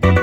What's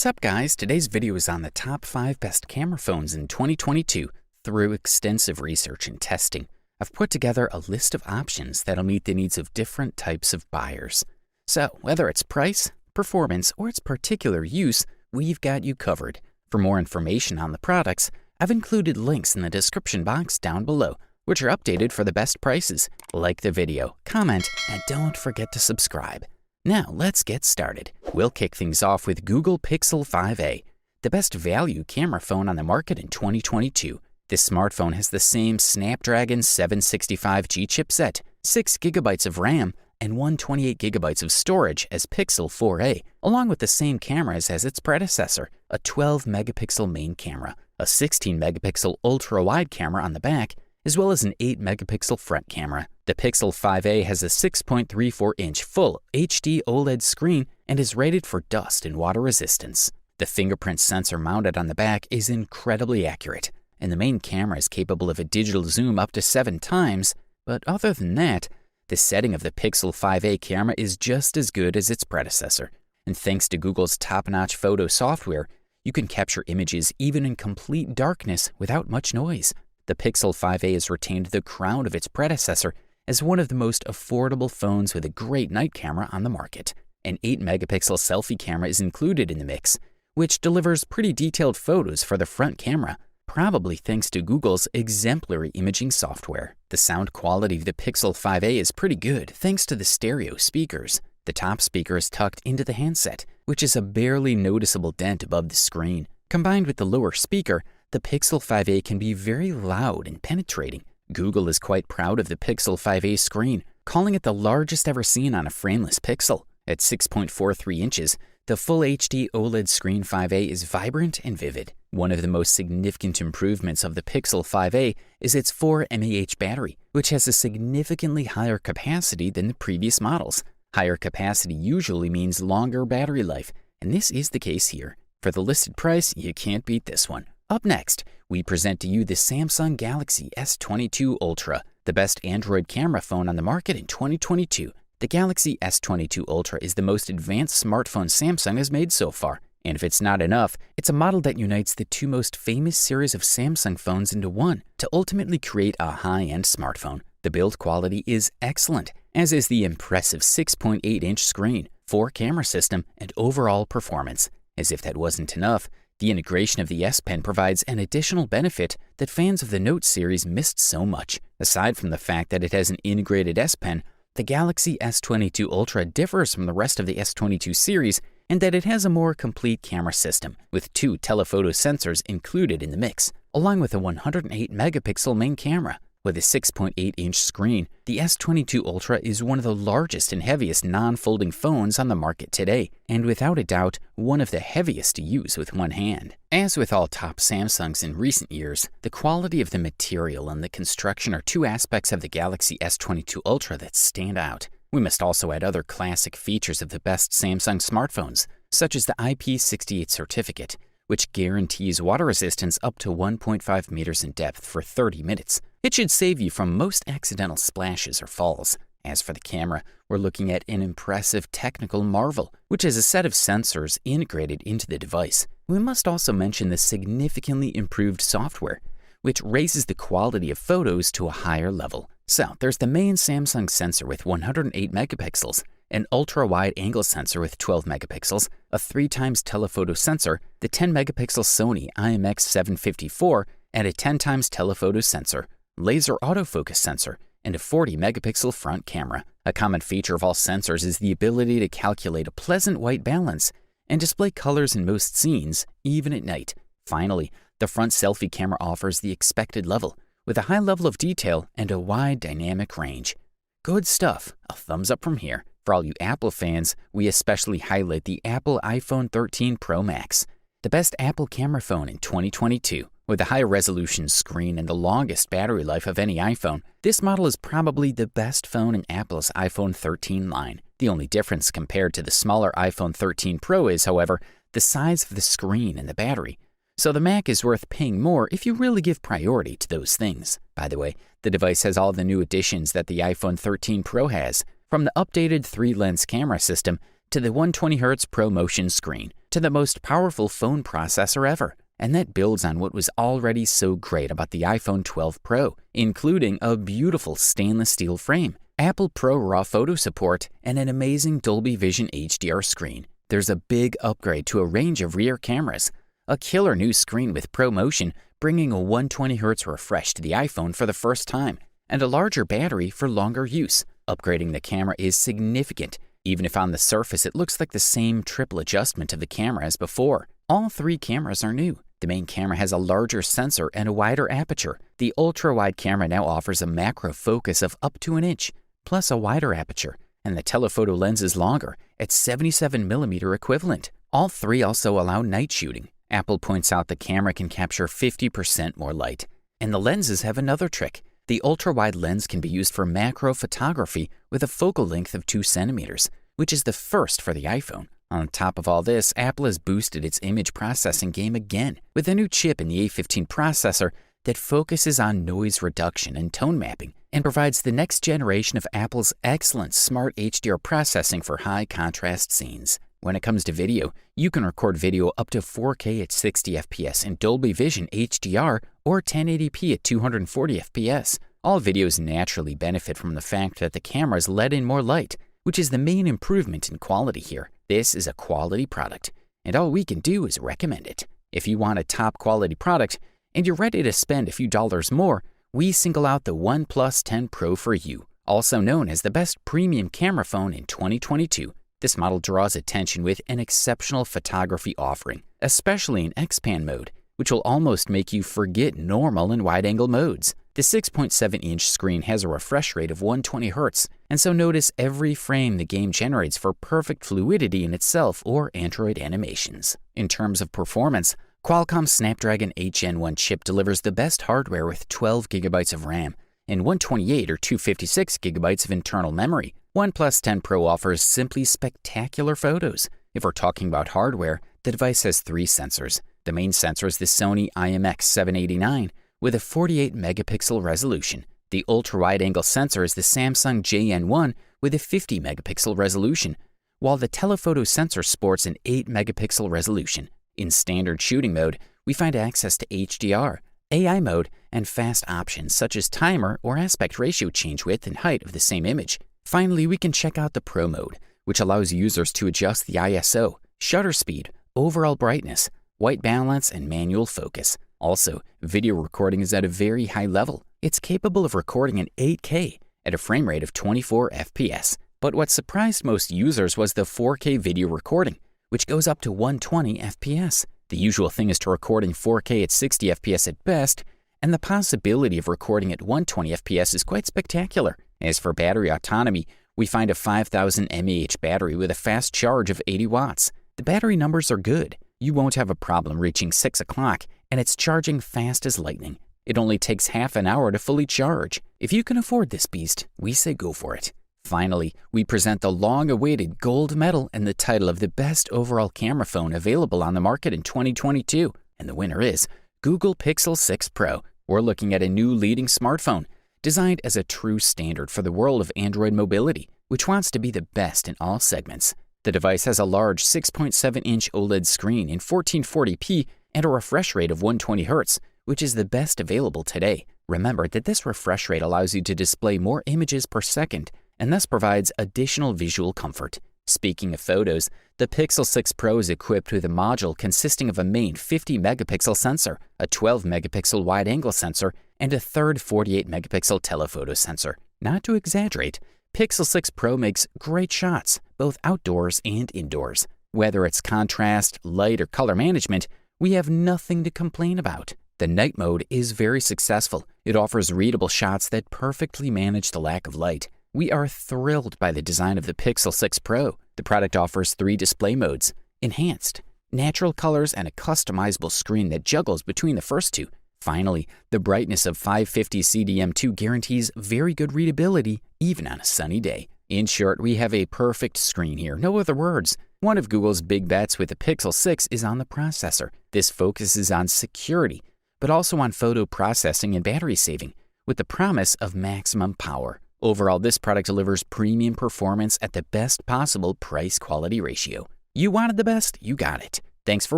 up, guys? Today's video is on the top 5 best camera phones in 2022. Through extensive research and testing, I've put together a list of options that'll meet the needs of different types of buyers. So, whether it's price, performance, or its particular use, we've got you covered. For more information on the products, I've included links in the description box down below, which are updated for the best prices. Like the video, comment, and don't forget to subscribe. Now, let's get started. We'll kick things off with Google Pixel 5a, the best value camera phone on the market in 2022. This smartphone has the same Snapdragon 765G chipset, 6GB of RAM, and 128GB of storage as Pixel 4a, along with the same cameras as its predecessor, a 12-megapixel main camera, a 16-megapixel ultra-wide camera on the back, as well as an 8-megapixel front camera. The Pixel 5a has a 6.34-inch full HD OLED screen and is rated for dust and water resistance. The fingerprint sensor mounted on the back is incredibly accurate, and the main camera is capable of a digital zoom up to 7 times, but other than that, the setting of the Pixel 5a camera is just as good as its predecessor. And thanks to Google's top-notch photo software, you can capture images even in complete darkness without much noise. The Pixel 5a has retained the crown of its predecessor as one of the most affordable phones with a great night camera on the market. An 8-megapixel selfie camera is included in the mix, which delivers pretty detailed photos for the front camera, probably thanks to Google's exemplary imaging software. The sound quality of the Pixel 5a is pretty good thanks to the stereo speakers. The top speaker is tucked into the handset, which is a barely noticeable dent above the screen. Combined with the lower speaker, the Pixel 5a can be very loud and penetrating. Google is quite proud of the Pixel 5a screen, calling it the largest ever seen on a frameless Pixel. At 6.43 inches, the Full HD OLED screen 5a is vibrant and vivid. One of the most significant improvements of the Pixel 5a is its 4 mAh battery, which has a significantly higher capacity than the previous models. Higher capacity usually means longer battery life, and this is the case here. For the listed price, you can't beat this one. Up next, we present to you the Samsung Galaxy S22 Ultra, the best Android camera phone on the market in 2022. The Galaxy S22 Ultra is the most advanced smartphone Samsung has made so far. And if it's not enough, it's a model that unites the two most famous series of Samsung phones into one to ultimately create a high-end smartphone. The build quality is excellent, as is the impressive 6.8-inch screen, 4-camera system, and overall performance. As if that wasn't enough, the integration of the S Pen provides an additional benefit that fans of the Note series missed so much. Aside from the fact that it has an integrated S Pen, the Galaxy S22 Ultra differs from the rest of the S22 series in that it has a more complete camera system, with 2 telephoto sensors included in the mix, along with a 108-megapixel main camera. With a 6.8-inch screen, the S22 Ultra is one of the largest and heaviest non-folding phones on the market today, and without a doubt, one of the heaviest to use with one hand. As with all top Samsungs in recent years, the quality of the material and the construction are 2 aspects of the Galaxy S22 Ultra that stand out. We must also add other classic features of the best Samsung smartphones, such as the IP68 certificate, which guarantees water resistance up to 1.5 meters in depth for 30 minutes. It should save you from most accidental splashes or falls. As for the camera, we're looking at an impressive technical marvel, which is a set of sensors integrated into the device. We must also mention the significantly improved software, which raises the quality of photos to a higher level. So, there's the main Samsung sensor with 108 megapixels, an ultra-wide angle sensor with 12 megapixels, a 3x telephoto sensor, the 10-megapixel Sony IMX754, and a 10x telephoto sensor, laser autofocus sensor, and a 40-megapixel front camera. A common feature of all sensors is the ability to calculate a pleasant white balance and display colors in most scenes, even at night. Finally, the front selfie camera offers the expected level, with a high level of detail and a wide dynamic range. Good stuff. A thumbs up from here. For all you Apple fans, we especially highlight the Apple iPhone 13 Pro Max, the best Apple camera phone in 2022. With a higher resolution screen and the longest battery life of any iPhone, this model is probably the best phone in Apple's iPhone 13 line. The only difference compared to the smaller iPhone 13 Pro is, however, the size of the screen and the battery. So the Mac is worth paying more if you really give priority to those things. By the way, the device has all the new additions that the iPhone 13 Pro has, from the updated 3-lens camera system to the 120Hz ProMotion screen to the most powerful phone processor ever. And that builds on what was already so great about the iPhone 12 Pro, including a beautiful stainless steel frame, Apple Pro RAW photo support, and an amazing Dolby Vision HDR screen. There's a big upgrade to a range of rear cameras, a killer new screen with ProMotion bringing a 120Hz refresh to the iPhone for the first time, and a larger battery for longer use. Upgrading the camera is significant, even if on the surface it looks like the same triple adjustment of the camera as before. All 3 cameras are new. The main camera has a larger sensor and a wider aperture. The ultra-wide camera now offers a macro focus of up to 1 inch, plus a wider aperture, and the telephoto lens is longer at 77mm equivalent. All 3 also allow night shooting. Apple points out the camera can capture 50% more light. And the lenses have another trick. The ultra-wide lens can be used for macro photography with a focal length of 2 centimeters, which is the first for the iPhone. On top of all this, Apple has boosted its image processing game again with a new chip in the A15 processor that focuses on noise reduction and tone mapping and provides the next generation of Apple's excellent smart HDR processing for high contrast scenes. When it comes to video, you can record video up to 4K at 60 FPS in Dolby Vision HDR or 1080p at 240 FPS. All videos naturally benefit from the fact that the cameras let in more light, which is the main improvement in quality here. This is a quality product, and all we can do is recommend it. If you want a top quality product and you're ready to spend a few dollars more, we single out the OnePlus 10 Pro for you, also known as the best premium camera phone in 2022. This model draws attention with an exceptional photography offering, especially in X-Pan mode, which will almost make you forget normal and wide-angle modes. The 6.7-inch screen has a refresh rate of 120 Hz, and so notice every frame the game generates for perfect fluidity in itself or Android animations. In terms of performance, Qualcomm's Snapdragon 8 Gen 1 chip delivers the best hardware with 12 GB of RAM and 128 or 256 GB of internal memory. OnePlus 10 Pro offers simply spectacular photos. If we're talking about hardware, the device has 3 sensors. The main sensor is the Sony IMX789 with a 48 megapixel resolution. The ultra-wide-angle sensor is the Samsung JN1 with a 50 megapixel resolution, while the telephoto sensor sports an 8 megapixel resolution. In standard shooting mode, we find access to HDR, AI mode, and fast options such as timer or aspect ratio change width and height of the same image. Finally, we can check out the Pro mode, which allows users to adjust the ISO, shutter speed, overall brightness, white balance, and manual focus. Also, video recording is at a very high level. It's capable of recording in 8K at a frame rate of 24 FPS. But what surprised most users was the 4K video recording, which goes up to 120 FPS. The usual thing is to record in 4K at 60 FPS at best, and the possibility of recording at 120 FPS is quite spectacular. As for battery autonomy, we find a 5000 mAh battery with a fast charge of 80 watts. The battery numbers are good. You won't have a problem reaching 6 o'clock, and it's charging fast as lightning. It only takes half an hour to fully charge. If you can afford this beast, we say go for it. Finally, we present the long-awaited gold medal and the title of the best overall camera phone available on the market in 2022. And the winner is Google Pixel 6 Pro. We're looking at a new leading smartphone designed as a true standard for the world of Android mobility, which wants to be the best in all segments. The device has a large 6.7-inch OLED screen in 1440p and a refresh rate of 120 Hz, which is the best available today. Remember that this refresh rate allows you to display more images per second and thus provides additional visual comfort. Speaking of photos, the Pixel 6 Pro is equipped with a module consisting of a main 50-megapixel sensor, a 12-megapixel wide-angle sensor, and a third 48-megapixel telephoto sensor. Not to exaggerate, Pixel 6 Pro makes great shots, both outdoors and indoors. Whether it's contrast, light, or color management, we have nothing to complain about. The night mode is very successful. It offers readable shots that perfectly manage the lack of light. We are thrilled by the design of the Pixel 6 Pro. The product offers 3 display modes: enhanced, natural colors, and a customizable screen that juggles between the first 2. Finally, the brightness of 550 CDM2 guarantees very good readability even on a sunny day. In short, we have a perfect screen here, no other words. One of Google's big bets with the Pixel 6 is on the processor. This focuses on security, but also on photo processing and battery saving, with the promise of maximum power. Overall, this product delivers premium performance at the best possible price-quality ratio. You wanted the best, you got it. Thanks for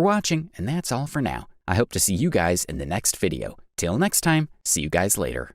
watching, and that's all for now. I hope to see you guys in the next video. Till next time, see you guys later.